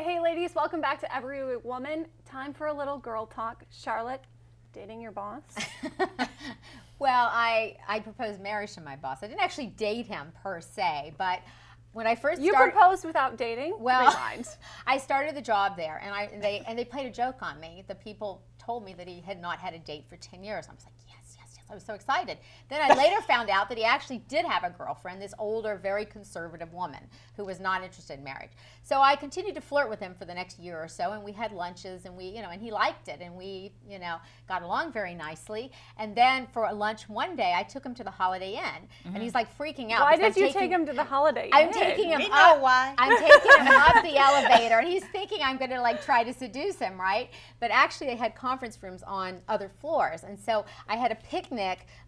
Hey ladies, welcome back to Every Woman. Time for a little girl talk. Charlotte, dating your boss? Well, I proposed marriage to my boss. I didn't actually date him per se, but when I first You started, proposed without dating? well, Rewind. I started the job there, and they played a joke on me. The people told me that he had not had a date for 10 years. I was like, yes. I was so excited. Then I later found out that he actually did have a girlfriend, this older, very conservative woman who was not interested in marriage. So I continued to flirt with him for the next year or so, and we had lunches, and and he liked it, and we, got along very nicely. And then for lunch one day, I took him to the Holiday Inn, and he's like freaking out. Why did you take him to the Holiday Inn? I'm taking him We up. know why. I'm taking him up the elevator, and he's thinking I'm going to try to seduce him, right? But actually, they had conference rooms on other floors, and so I had a picnic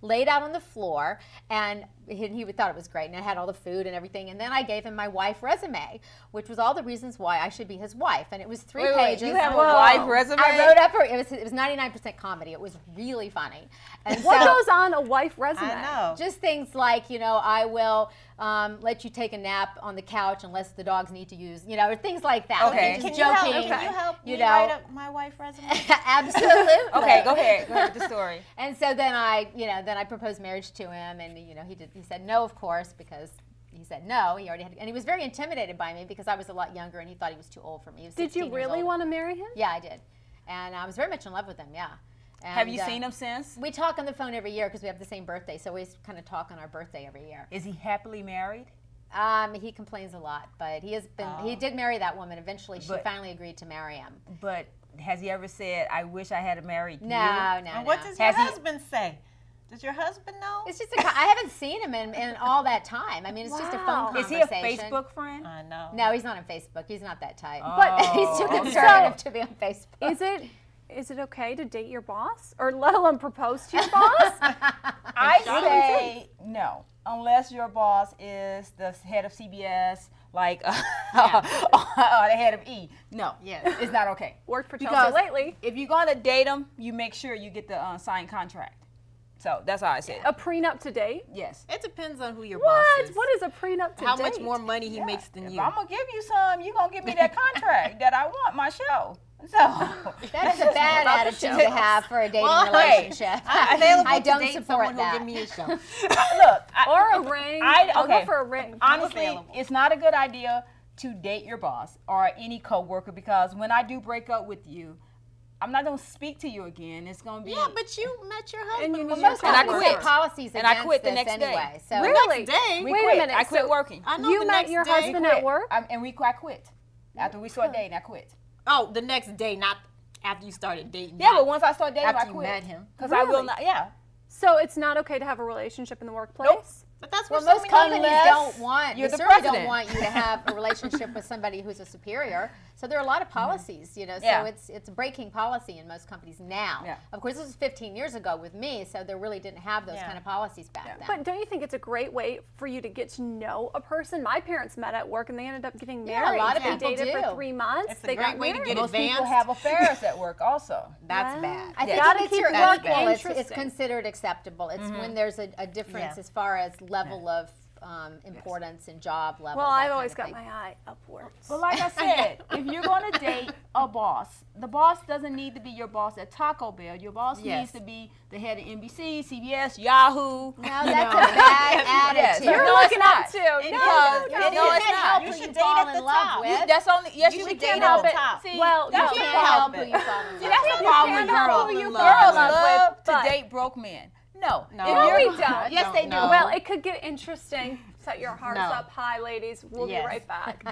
laid out on the floor, and he thought it was great, and I had all the food and everything. And then I gave him my wife resume, which was all the reasons why I should be his wife, and it was three pages. You have a Whoa. wife resume? I wrote up it was 99% comedy. It was really funny. And What so, goes on a wife resume? I know. just things like, I will let you take a nap on the couch unless the dogs need to use, things like that. Okay. Just Can you help, joking. can you help me you know. write up my wife resume? Absolutely. Okay, go ahead. Go ahead with the story. And so then I proposed marriage to him, and he said no, of course, because he said no. He already had, and he was very intimidated by me because I was a lot younger, and he thought he was too old for me. He was Did 16 you years really older. want to marry him? Yeah, I did, and I was very much in love with him. Yeah. And, Have you seen him since? We talk on the phone every year because we have the same birthday, so we kind of talk on our birthday every year. Is he happily married? He complains a lot, but he has been. He did marry that woman. Eventually, she But- finally agreed to marry him. But has he ever said, "I wish I had married you"? No. And what does your Has he- husband say? Does your husband know? It's just I haven't seen him in all that time. I mean, it's just a Wow. phone Is he a conversation. Facebook friend? I know. No, he's not on Facebook. He's not that type. But He's too okay. conservative to be on Facebook. Is it okay to date your boss, or let alone propose to your boss? I say no, unless your boss is the head of CBS, like or the head of E. No, Yes. it's not okay. Worked for Because Chelsea lately. if you're gonna date him, you make sure you get the signed contract. So that's all I said. A prenup to date? Yes. It depends on who your What? boss is. What is a prenup to How date? much more money he makes than If you. I'm gonna give you some, you're gonna give me that contract that I want my show. So That's a bad about the attitude show. to have for a dating Well, hey, relationship. I'm available I to don't date support someone who'll that. give me a show. look, Or a ring. I'll go for a ring. Honestly, available. it's not a good idea to date your boss or any coworker because when I do break up with you, I'm not gonna speak to you again. It's gonna be Yeah, but you met your husband. And you was knew your Most And I companies quit. have policies And I against quit the this next day. anyway. So Really? day. we Wait a quit. minute, I quit so working. I know You the met next your day. husband quit. at work? I quit. After we started dating, I quit. Oh, the next day, not after you started dating. Yeah, not but once I started dating, after I you quit. met him. Because I will Really? not. Yeah. So it's not okay to have a relationship in the workplace? But that's well, what most so many companies Unless don't want. you're They the certainly don't president. want you to have a relationship with somebody who's a superior. So there are a lot of policies, So Yeah. it's breaking policy in most companies now. Yeah. Of course, this was 15 years ago with me, so they really didn't have those Yeah. kind of policies back then. But don't you think it's a great way for you to get to know a person? My parents met at work and they ended up getting Yeah, a married. lot of They people dated do. for 3 months. It's a they great got way to married. get Most people advanced. have affairs at work also. That's Wow. bad. I think Gotta if it's keep your work equal, it's interesting. considered acceptable. It's when there's a difference Yeah. as far as level of importance and job level. Well, that I've kind always of got thing. my eye upwards. But like I said, if you're going to date a boss, the boss doesn't need to be your boss at Taco Bell. Your boss Yes. needs to be the head of NBC, CBS, Yahoo. No, that's a bad Yes. attitude. You're No, it's looking not. up too. Because No, no, you it's can't not. help You who should you date fall at the in love top. with. That's only yes, You you, should date date at at the the top. top. See, Well, that's You the can't help problem. who you fall in See, love that's with. the problem can't with help girls. who you Love. fall in Girls love love with, to but- date broke men. No, No. If No, you're- we don't. Yes, they do. No. Well, it could get interesting. Set your hearts No. up high, ladies. We'll Yes. be right back.